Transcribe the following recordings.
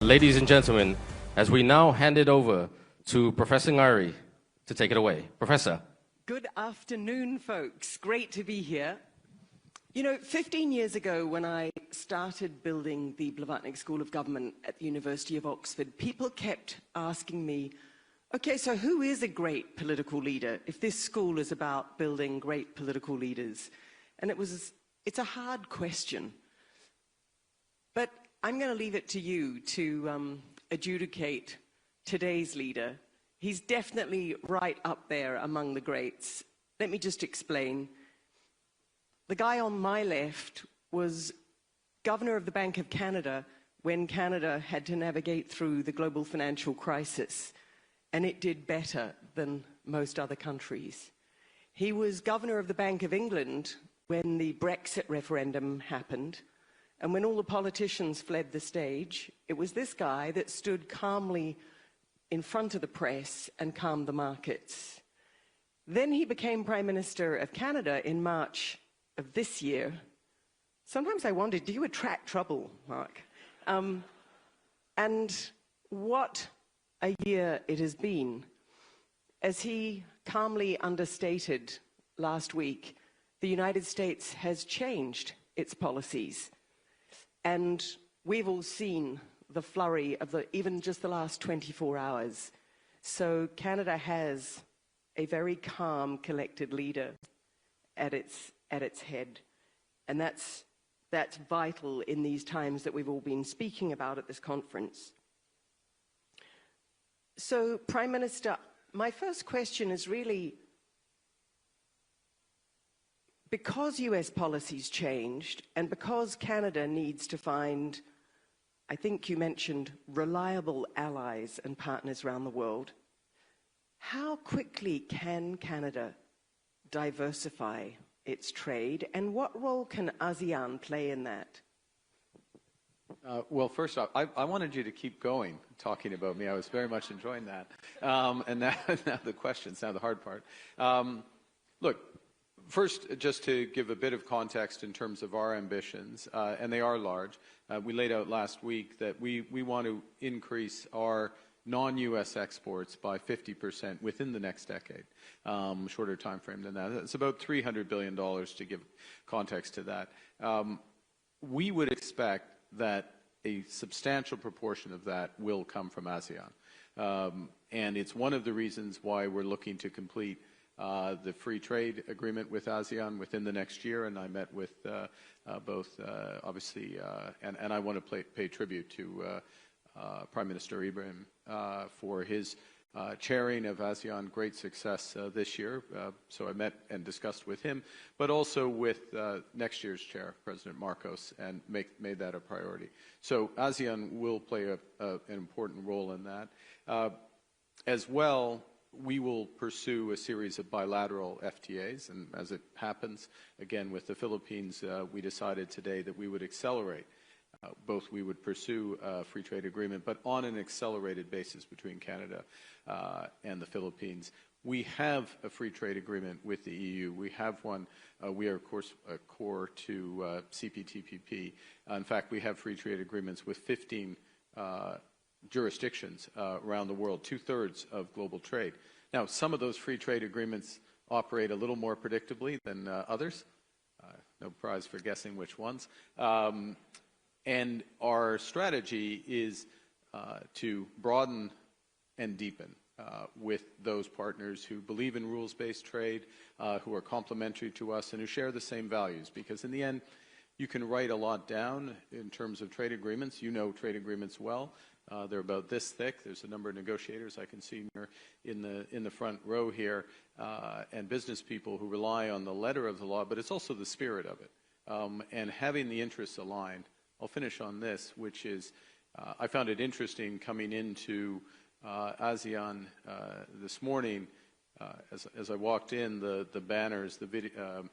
Ladies and gentlemen, as we now hand it over to Professor Ngari to take it away. Professor. Good afternoon, folks. Great to be here. You know, 15 years ago, when I started building the Blavatnik School of Government at the University of Oxford, people kept asking me, okay, so who is a great political leader if this school is about building great political leaders? And it's a hard question. But I'm going to leave it to you to adjudicate today's leader. He's definitely right up there among the greats. Let me just explain. The guy on my left was governor of the Bank of Canada when Canada had to navigate through the global financial crisis, and it did better than most other countries. He was governor of the Bank of England when the Brexit referendum happened, and when all the politicians fled the stage, it was this guy that stood calmly in front of the press and calmed the markets. Then he became Prime Minister of Canada in March of this year. Sometimes I wondered, do you attract trouble, Mark? And what a year it has been. As he calmly understated last week, the United States has changed its policies. And we've all seen the flurry of even just the last 24 hours. So Canada has a very calm, collected leader at its head. And that's vital in these times that we've all been speaking about at this conference. So, Prime Minister, my first question is really, because US policy's changed and because Canada needs to find, I think you mentioned, reliable allies and partners around the world, how quickly can Canada diversify its trade, and what role can ASEAN play in that? Well, first off, I wanted you to keep going talking about me. I was very much enjoying that. And now the questions, now the hard part. Look, first, just to give a bit of context in terms of our ambitions, and they are large. We laid out last week that we want to increase our non-U.S. exports by 50% within the next decade. Shorter time frame than that. It's about $300 billion to give context to that. We would expect that a substantial proportion of that will come from ASEAN. And it's one of the reasons why we're looking to complete the free trade agreement with ASEAN within the next year. And I met with both, obviously, and I want to pay tribute to Prime Minister Ibrahim for his chairing of ASEAN, great success this year. So I met and discussed with him, but also with next year's chair, President Marcos, and made that a priority. So ASEAN will play an important role in that. As well, we will pursue a series of bilateral FTAs, and as it happens, again, with the Philippines, we decided today that we would accelerate. Both we would pursue a free trade agreement, but on an accelerated basis between Canada and the Philippines. We have a free trade agreement with the EU. We have one. We are, of course, core to CPTPP. In fact, we have free trade agreements with 15 jurisdictions around the world, 2/3 of global trade. Now, some of those free trade agreements operate a little more predictably than others. No prize for guessing which ones. And our strategy is to broaden and deepen with those partners who believe in rules-based trade, who are complementary to us, and who share the same values. Because in the end, you can write a lot down in terms of trade agreements. You know trade agreements well. They're about this thick. There's a number of negotiators I can see in the front row here, and business people who rely on the letter of the law, but it's also the spirit of it. And having the interests aligned. I'll finish on this, which is I found it interesting coming into ASEAN this morning. As I walked in, the banners, the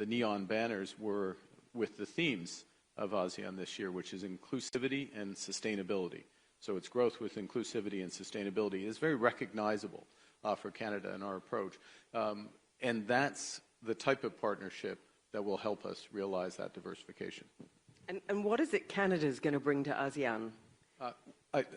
neon banners were with the themes of ASEAN this year, which is inclusivity and sustainability. So it's growth with inclusivity and sustainability. It's very recognizable for Canada and our approach. And that's the type of partnership that will help us realize that diversification. And what is it Canada's going to bring to ASEAN?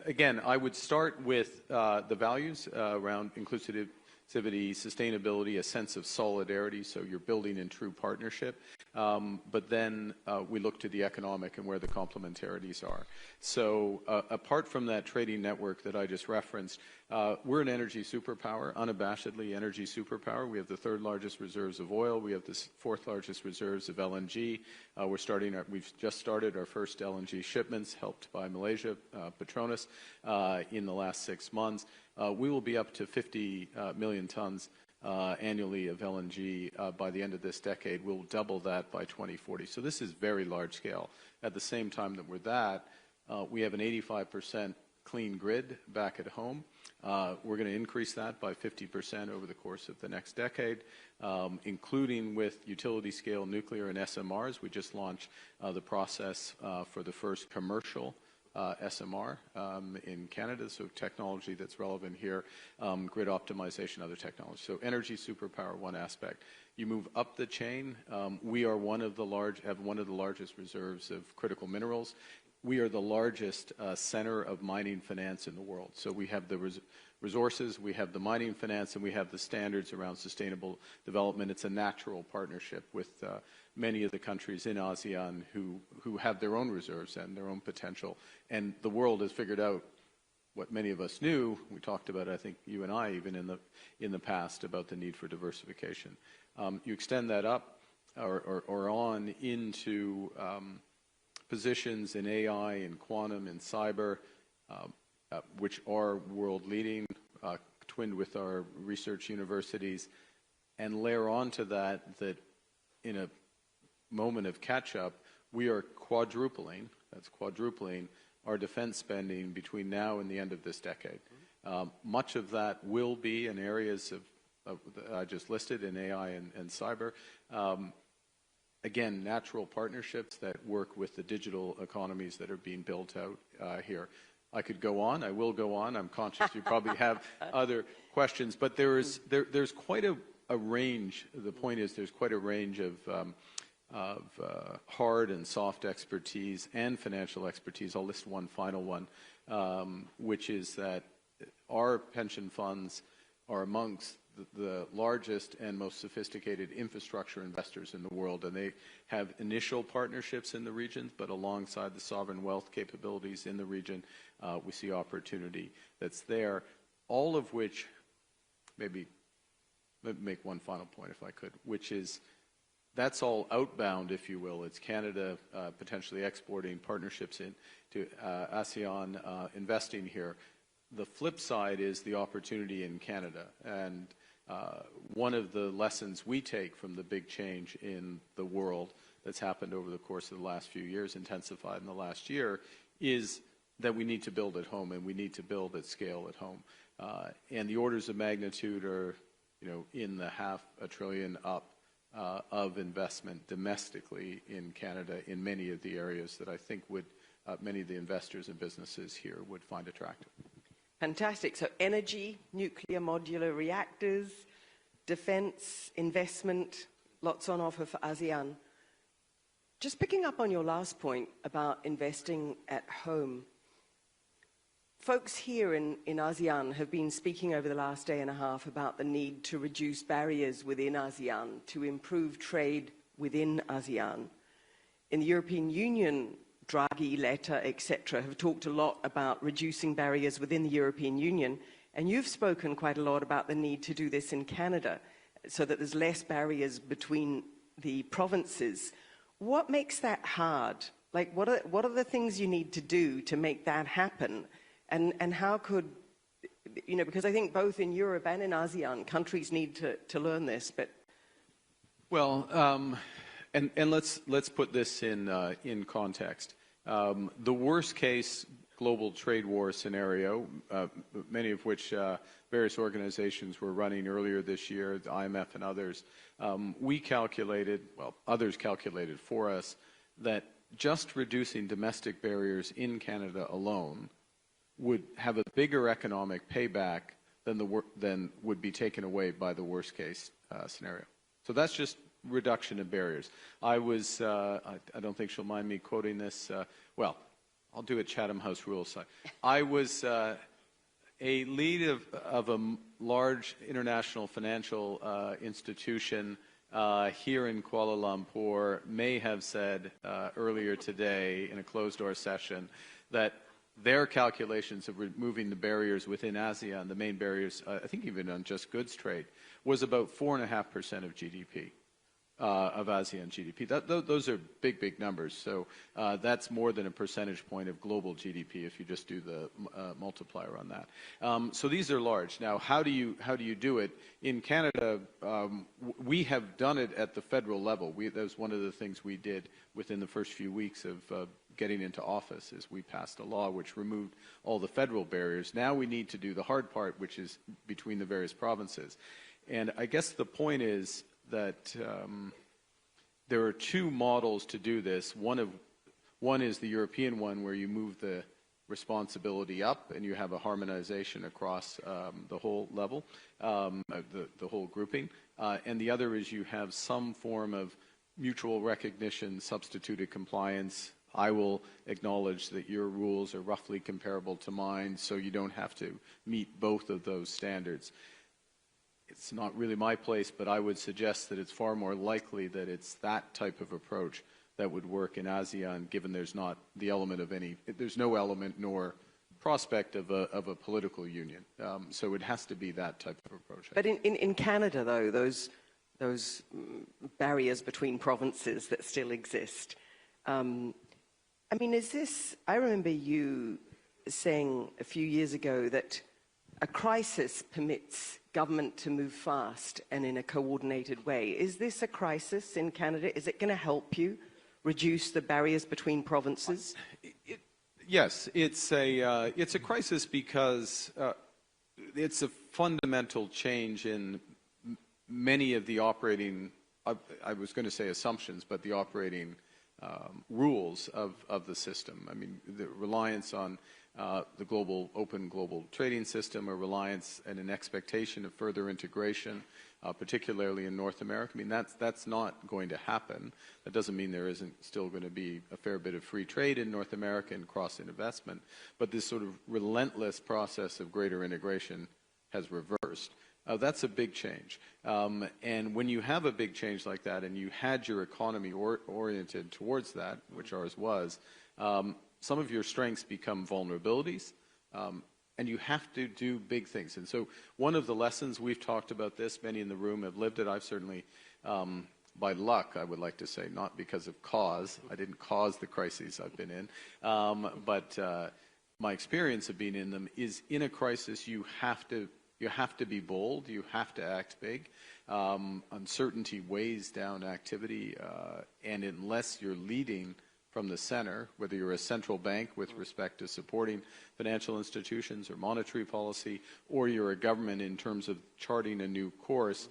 Again, I would start with the values around inclusivity, sustainability, a sense of solidarity, so you're building in true partnership. But then we look to the economic and where the complementarities are. So apart from that trading network that I just referenced, we're an energy superpower, unabashedly energy superpower. We have the third largest reserves of oil. We have the fourth largest reserves of LNG. We've just started our first LNG shipments, helped by Malaysia, Petronas, in the last 6 months. We will be up to 50 million tons annually of LNG by the end of this decade. We'll double that by 2040. So this is very large scale. At the same time that we're that, we have an 85% clean grid back at home. We're going to increase that by 50% over the course of the next decade, including with utility scale nuclear and SMRs. We just launched the process for the first commercial SMR in Canada, so technology that's relevant here, grid optimization, other technology. So energy superpower, one aspect. You move up the chain, we are have one of the largest reserves of critical minerals. We are the largest center of mining finance in the world. So we have the resources, we have the mining finance, and we have the standards around sustainable development. It's a natural partnership with many of the countries in ASEAN who have their own reserves and their own potential. And the world has figured out what many of us knew. We talked about, I think, you and I even in the past, about the need for diversification. You extend that up or on into positions in AI and quantum and cyber, which are world leading, twinned with our research universities, and layer onto that in a moment of catch-up, we are quadrupling our defense spending between now and the end of this decade. Much of that will be in areas of I just listed in AI and cyber. Again, natural partnerships that work with the digital economies that are being built out here. I could go on. I will go on. I'm conscious you probably have other questions, but there's quite a range. The point is there's quite a range of hard and soft expertise and financial expertise. I'll list one final one, which is that our pension funds are amongst the largest and most sophisticated infrastructure investors in the world, and they have initial partnerships in the region, but alongside the sovereign wealth capabilities in the region, we see opportunity that's there, all of which, maybe make one final point if I could, which is that's all outbound, if you will. It's Canada potentially exporting partnerships to ASEAN investing here. The flip side is the opportunity in Canada, and one of the lessons we take from the big change in the world that's happened over the course of the last few years, intensified in the last year, is that we need to build at home, and we need to build at scale at home. And the orders of magnitude are, in the $500 billion up of investment domestically in Canada in many of the areas that I think would many of the investors and businesses here would find attractive. Fantastic. So energy, nuclear modular reactors, defense, investment, lots on offer for ASEAN. Just picking up on your last point about investing at home. Folks here in ASEAN have been speaking over the last day and a half about the need to reduce barriers within ASEAN, to improve trade within ASEAN. In the European Union, Draghi letter, etc., have talked a lot about reducing barriers within the European Union, and you've spoken quite a lot about the need to do this in Canada, so that there's less barriers between the provinces. What makes that hard? Like, what are the things you need to do to make that happen? And how could, because I think both in Europe and in ASEAN, countries need to learn this, but... Well, and let's put this in context. The worst case global trade war scenario, many of which various organizations were running earlier this year, the IMF and others, others calculated for us that just reducing domestic barriers in Canada alone would have a bigger economic payback than would be taken away by the worst case scenario. So that's just reduction of barriers. I don't think she'll mind me quoting this. I'll do it Chatham House rules. I was a lead of a large international financial institution here in Kuala Lumpur may have said earlier today in a closed-door session that their calculations of removing the barriers within ASEAN, the main barriers, I think even on just goods trade, was about 4.5% of GDP. Of ASEAN GDP. Those are big, big numbers. So that's more than a percentage point of global GDP if you just do the multiplier on that. So these are large. Now, how do you do it? In Canada, we have done it at the federal level. That was one of the things we did within the first few weeks of getting into office, is we passed a law which removed all the federal barriers. Now we need to do the hard part, which is between the various provinces. And I guess the point is that there are two models to do this. One is the European one, where you move the responsibility up and you have a harmonization across the whole level, the whole grouping. And the other is you have some form of mutual recognition, substituted compliance. I will acknowledge that your rules are roughly comparable to mine, so you don't have to meet both of those standards. It's not really my place, but I would suggest that it's far more likely that it's that type of approach that would work in ASEAN, given there's not the element of there's no element nor prospect of a political union. So it has to be that type of approach. But in Canada, though, those barriers between provinces that still exist, I mean, I remember you saying a few years ago that a crisis permits government to move fast and in a coordinated way. Is this a crisis in Canada? Is it going to help you reduce the barriers between provinces? Yes, it's a crisis because it's a fundamental change in many of the operating, I was going to say assumptions, but the operating rules of the system. I mean, the reliance on the open global trading system, a reliance and an expectation of further integration, particularly in North America. I mean, that's not going to happen. That doesn't mean there isn't still going to be a fair bit of free trade in North America and cross-investment, but this sort of relentless process of greater integration has reversed. That's a big change. And when you have a big change like that and you had your economy oriented towards that, which ours was, some of your strengths become vulnerabilities, and you have to do big things. And so one of the lessons, we've talked about this, many in the room have lived it. I've certainly, by luck, I would like to say, not because of cause. I didn't cause the crises I've been in. But my experience of being in them is, in a crisis, you have to be bold. You have to act big. Uncertainty weighs down activity, and unless you're leading from the center, whether you're a central bank with respect to supporting financial institutions or monetary policy, or you're a government in terms of charting a new course,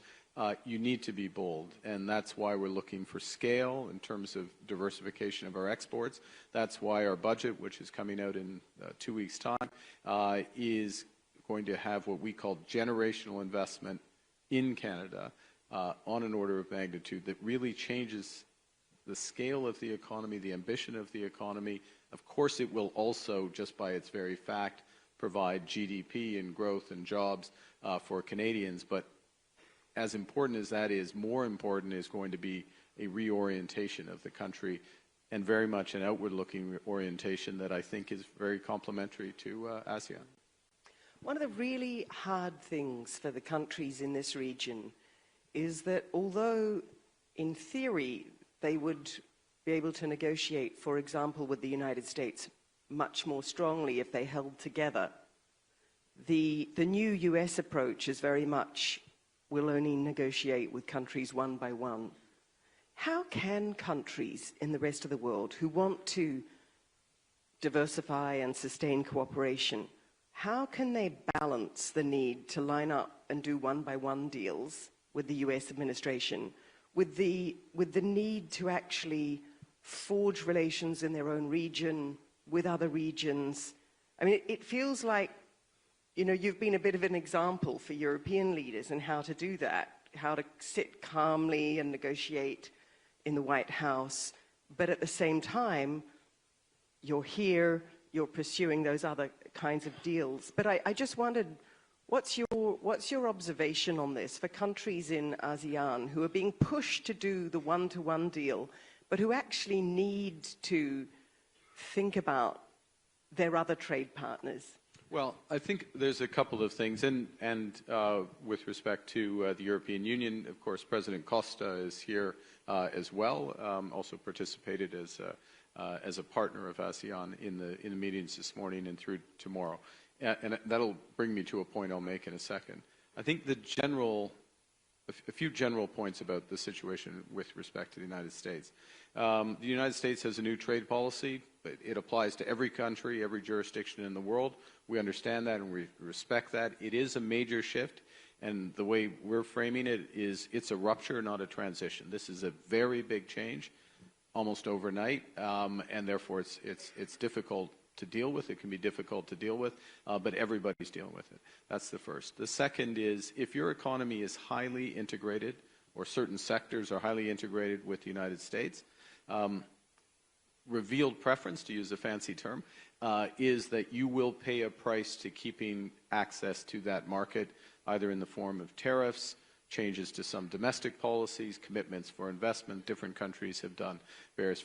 you need to be bold. And that's why we're looking for scale in terms of diversification of our exports. That's why our budget, which is coming out in 2 weeks' time, is going to have what we call generational investment in Canada on an order of magnitude that really changes the scale of the economy, the ambition of the economy. Of course, it will also, just by its very fact, provide GDP and growth and jobs for Canadians. But as important as that is, more important is going to be a reorientation of the country, and very much an outward-looking orientation that I think is very complementary to ASEAN. One of the really hard things for the countries in this region is that although, in theory, they would be able to negotiate, for example, with the United States much more strongly if they held together, the new US approach is very much, we'll only negotiate with countries one by one. How can countries in the rest of the world who want to diversify and sustain cooperation, how can they balance the need to line up and do one-by-one deals with the US administration with the need to actually forge relations in their own region with other regions? I mean, it feels like, you know, you've been a bit of an example for European leaders in how to do that, how to sit calmly and negotiate in the White House, but at the same time, you're here, you're pursuing those other kinds of deals. But I just wondered, what's your observation on this for countries in ASEAN who are being pushed to do the one-to-one deal, but who actually need to think about their other trade partners? Well, I think there's a couple of things, and with respect to the European Union, of course, President Costa is here as well, also participated as a partner of ASEAN in the meetings this morning and through tomorrow. And that'll bring me to a point I'll make in a second. I think a few general points about the situation with respect to the United States. The United States has a new trade policy, but it applies to every country, every jurisdiction in the world. We understand that and we respect that. It is a major shift, and the way we're framing it is it's a rupture, not a transition. This is a very big change, almost overnight, and therefore it's difficult to deal with. It can be difficult to deal with, but everybody's dealing with it. That's the first. The second is, if your economy is highly integrated, or certain sectors are highly integrated with the United States, revealed preference, to use a fancy term, is that you will pay a price to keeping access to that market, either in the form of tariffs, changes to some domestic policies, commitments for investment. Different countries have done various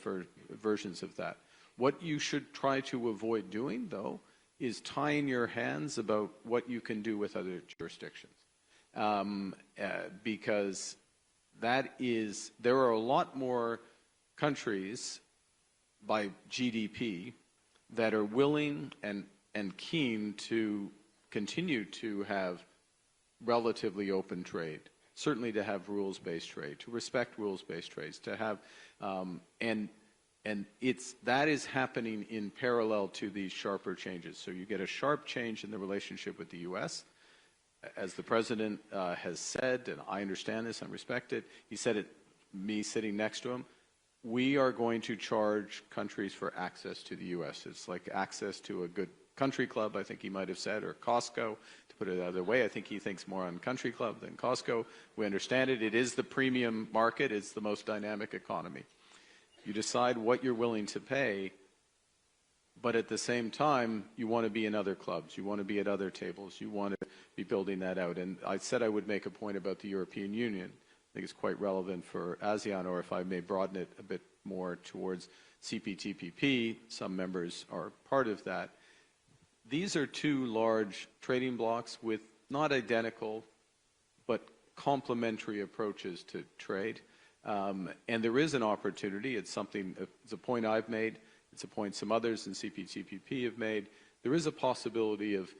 versions of that. What you should try to avoid doing, though, is tying your hands about what you can do with other jurisdictions. Because there are a lot more countries by GDP that are willing and keen to continue to have relatively open trade, certainly to have rules-based trade, to respect rules-based trades, to have, and that is happening in parallel to these sharper changes. So you get a sharp change in the relationship with the U.S., as the President has said, and I understand this and respect it. He said it, me sitting next to him, we are going to charge countries for access to the U.S. It's like access to a good country club, I think he might have said, or Costco. To put it the other way, I think he thinks more on country club than Costco. We understand it. It is the premium market. It's the most dynamic economy. You decide what you're willing to pay, but at the same time, you want to be in other clubs. You want to be at other tables. You want to be building that out. And I said I would make a point about the European Union. I think it's quite relevant for ASEAN, or if I may broaden it a bit more towards CPTPP, some members are part of that. These are two large trading blocs with not identical, but complementary approaches to trade. And there is an opportunity. It's a point I've made. It's a point some others in CPTPP have made. There is a possibility of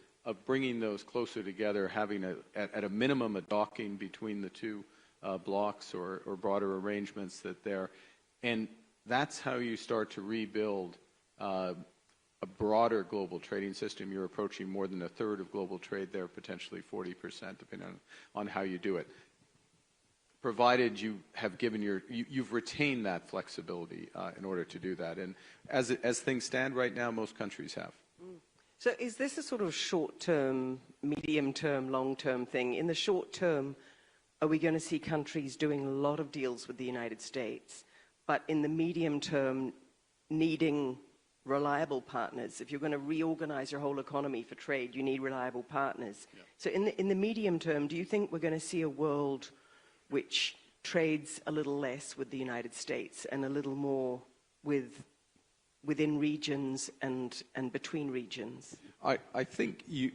bringing those closer together, having at a minimum a docking between the two blocks or broader arrangements that there. And that's how you start to rebuild a broader global trading system. You're approaching more than a third of global trade there, potentially 40%, depending on how you do it. Provided you have you've retained that flexibility in order to do that. And as things stand right now, most countries have. So is this a sort of short-term, medium-term, long-term thing? In the short term, are we going to see countries doing a lot of deals with the United States, but in the medium term, needing reliable partners? If you're going to reorganize your whole economy for trade, you need reliable partners. Yeah. So in the medium term, do you think we're going to see a world which trades a little less with the United States and a little more within regions and between regions? I think the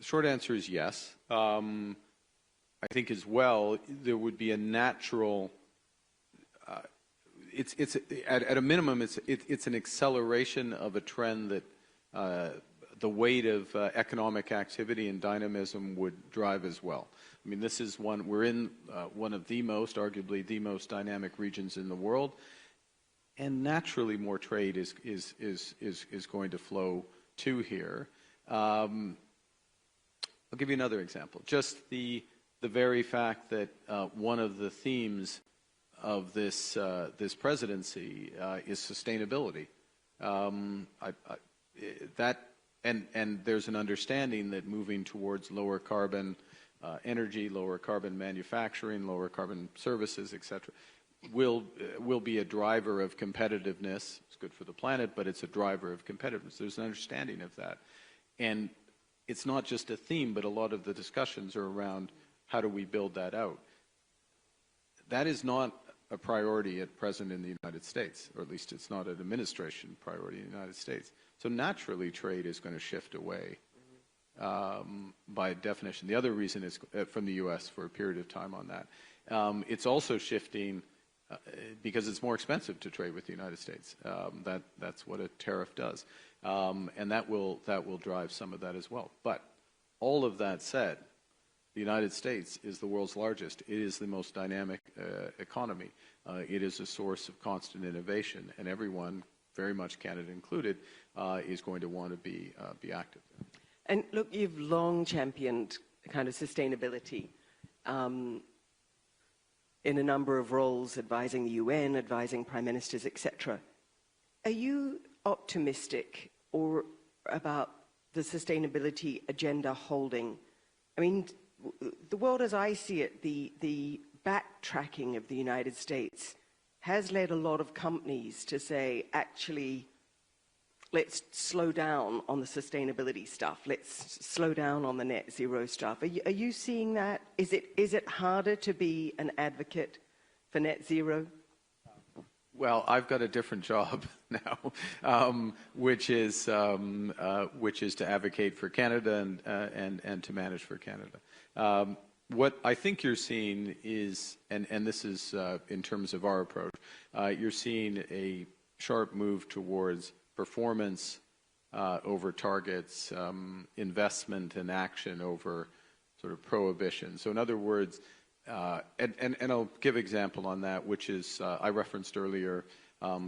short answer is yes. I think as well there would be a natural. It's at a minimum it's an acceleration of a trend that the weight of economic activity and dynamism would drive as well. I mean, this is we're in one of the most, arguably the most dynamic regions in the world, and naturally more trade is going to flow to here. I'll give you another example. Just the very fact that one of the themes of this presidency is sustainability. And there's an understanding that moving towards lower carbon energy, lower carbon manufacturing, lower carbon services, etc., will be a driver of competitiveness. It's good for the planet, but it's a driver of competitiveness. There's an understanding of that. And it's not just a theme, but a lot of the discussions are around how do we build that out. That is not a priority at present in the United States, or at least it's not an administration priority in the United States. So naturally, trade is going to shift away by definition. The other reason is from the U.S. for a period of time on that. It's also shifting because it's more expensive to trade with the United States. That's what a tariff does, and that will drive some of that as well. But all of that said, the United States is the world's largest. It is the most dynamic economy. It is a source of constant innovation, and everyone, very much Canada included, is going to want to be active. And look, you've long championed kind of sustainability in a number of roles, advising the UN, advising prime ministers, etc. Are you optimistic or about the sustainability agenda holding? I mean, the world as I see it, the backtracking of the United States has led a lot of companies to say, actually, let's slow down on the sustainability stuff. Let's slow down on the net zero stuff. Are you seeing that? Is it harder to be an advocate for net zero? Well, I've got a different job now, which is to advocate for Canada and to manage for Canada. What I think you're seeing is, and this is in terms of our approach, you're seeing a sharp move towards performance over targets, investment and action over sort of prohibition. So in other words, and I'll give example on that, which is, I referenced earlier,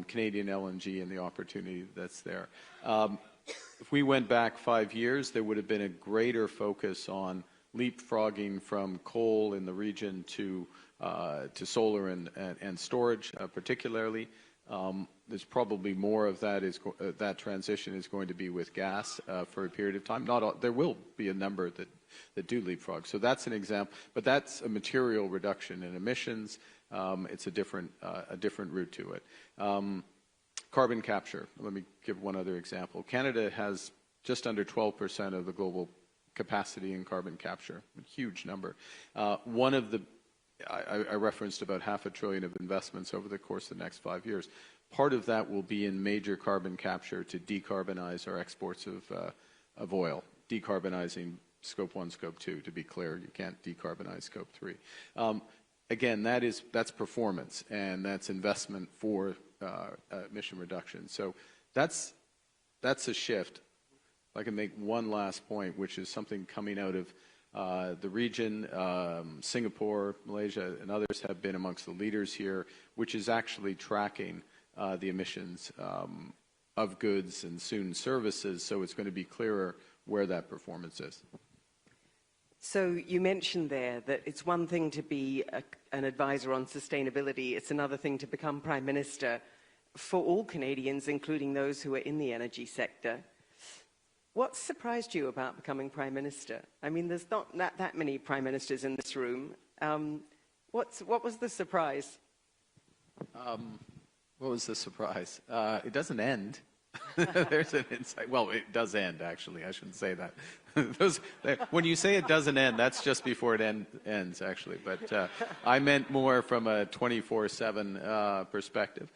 Canadian LNG and the opportunity that's there. If we went back 5 years, there would have been a greater focus on leapfrogging from coal in the region to solar and storage, particularly. There's probably more of that that transition is going to be with gas for a period of time. There will be a number that do leapfrog. So that's an example, but that's a material reduction in emissions. It's a different route to it. Carbon capture. Let me give one other example. Canada has just under 12% of the global capacity in carbon capture, a huge number. I referenced about $500 billion of investments over the course of the next 5 years. Part of that will be in major carbon capture to decarbonize our exports of oil, decarbonizing Scope 1, Scope 2, to be clear. You can't decarbonize Scope 3. Again, that's performance, and that's investment for emission reduction. So that's a shift. I can make one last point, which is something coming out of the region. Singapore, Malaysia, and others have been amongst the leaders here, which is actually tracking the emissions of goods and soon services, so it's going to be clearer where that performance is. So you mentioned there that it's one thing to be an advisor on sustainability, it's another thing to become Prime Minister for all Canadians, including those who are in the energy sector. What surprised you about becoming Prime Minister? I mean, there's not that many Prime Ministers in this room. What was the surprise? What was the surprise? It doesn't end. There's an insight. Well, it does end, actually. I shouldn't say that. When you say it doesn't end, that's just before it ends, actually. But I meant more from a 24/7 perspective.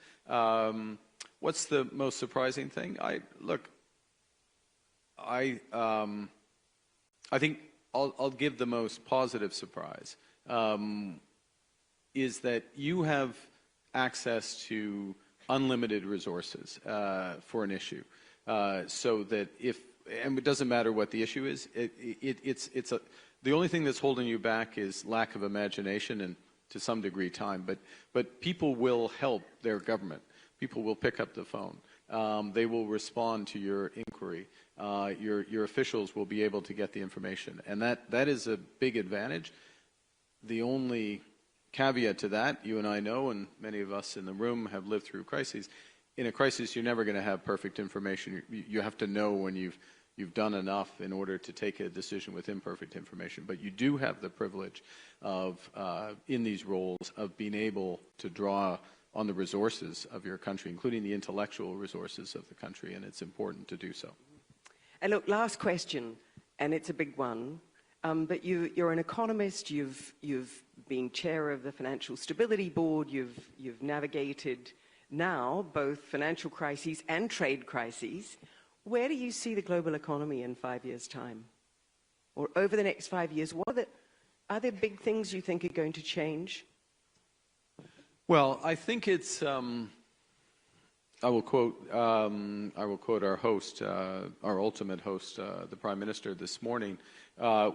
What's the most surprising thing? I think I'll give the most positive surprise, is that you have access to unlimited resources for an issue, so that and it doesn't matter what the issue is, the only thing that's holding you back is lack of imagination and to some degree time, but people will help their government. People will pick up the phone. They will respond to your inquiry. Your officials will be able to get the information, and that is a big advantage. The only caveat to that, you and I know, and many of us in the room have lived through crises. In a crisis, you're never going to have perfect information. You have to know when you've you've done enough in order to take a decision with imperfect information. But you do have the privilege of, in these roles, of being able to draw on the resources of your country, including the intellectual resources of the country, and it's important to do so. And look, last question, and it's a big one, but you're an economist, you've been chair of the Financial Stability Board, you've navigated now both financial crises and trade crises. Where do you see the global economy in 5 years' time? Or over the next 5 years, are there big things you think are going to change? Well, I think it's. I will quote our host, our ultimate host, the Prime Minister, this morning,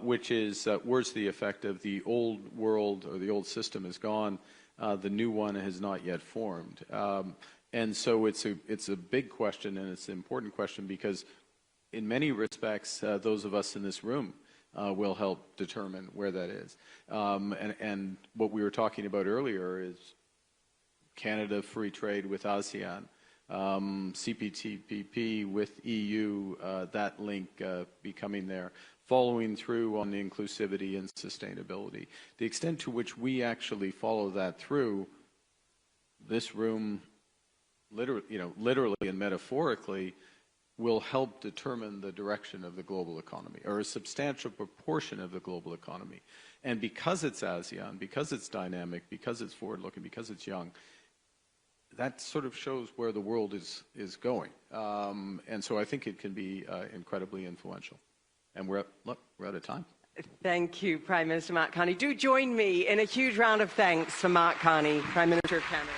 which is, "Where's the effect of the old world or the old system is gone, the new one has not yet formed." And so it's a big question, and it's an important question because, in many respects, those of us in this room will help determine where that is. And what we were talking about earlier is Canada free trade with ASEAN, CPTPP with EU, that link becoming there, following through on the inclusivity and sustainability. The extent to which we actually follow that through, this room, literally and metaphorically, will help determine the direction of the global economy, or a substantial proportion of the global economy. And because it's ASEAN, because it's dynamic, because it's forward-looking, because it's young, that sort of shows where the world is going. And so I think it can be incredibly influential. And we're out of time. Thank you, Prime Minister Mark Carney. Do join me in a huge round of thanks for Mark Carney, Prime Minister of Canada.